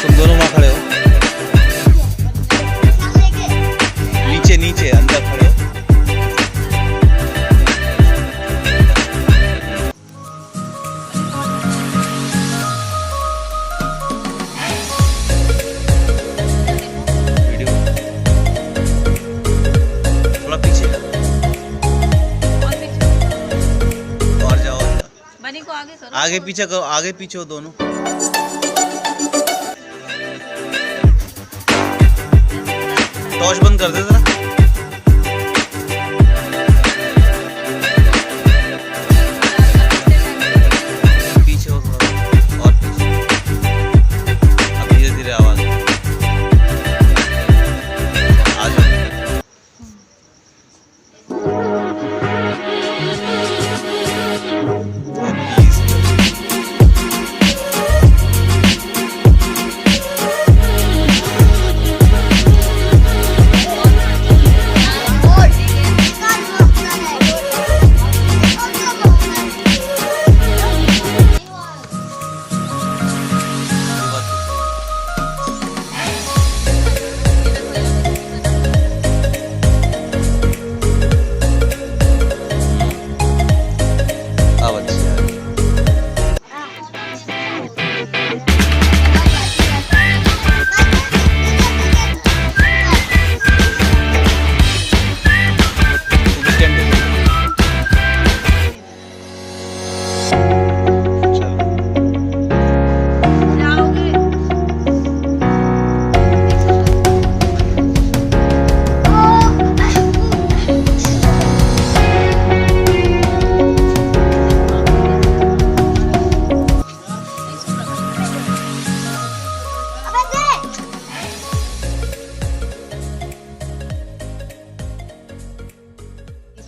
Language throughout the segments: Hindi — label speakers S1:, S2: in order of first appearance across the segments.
S1: तुम दोनों वहाँ खड़े हो, नीचे नीचे अंदर खड़े हो। वीडियो थोड़ा पीछे और जाओ,
S2: बनी को आगे करो,
S1: आगे पीछे करो, आगे पीछे हो दोनों। टॉर्च बंद कर दे जरा। पीछे हो थोड़ा और पीछे, अब धीरे धीरे आवाज आ जाओ।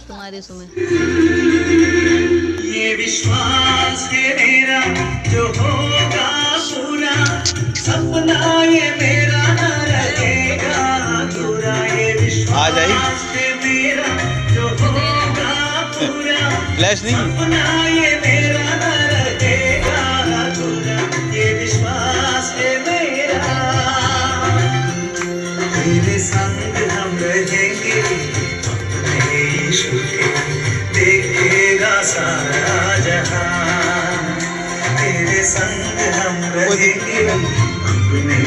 S2: तुम्हारे सुमे
S3: ये विश्वास है मेरा जो होगा पूरा, सपना ये मेरा न रहेगा अधूरा। ये विश्वास है मेरा जो होगा पूरा,
S1: फ्लैश नहीं,
S3: सपना ये मेरा न रहेगा अधूरा। ये विश्वास है मेरा, तेरे संग हम रहेंगे, देखेगा सारा जहां। तेरे संग हम रहेंगे, अपने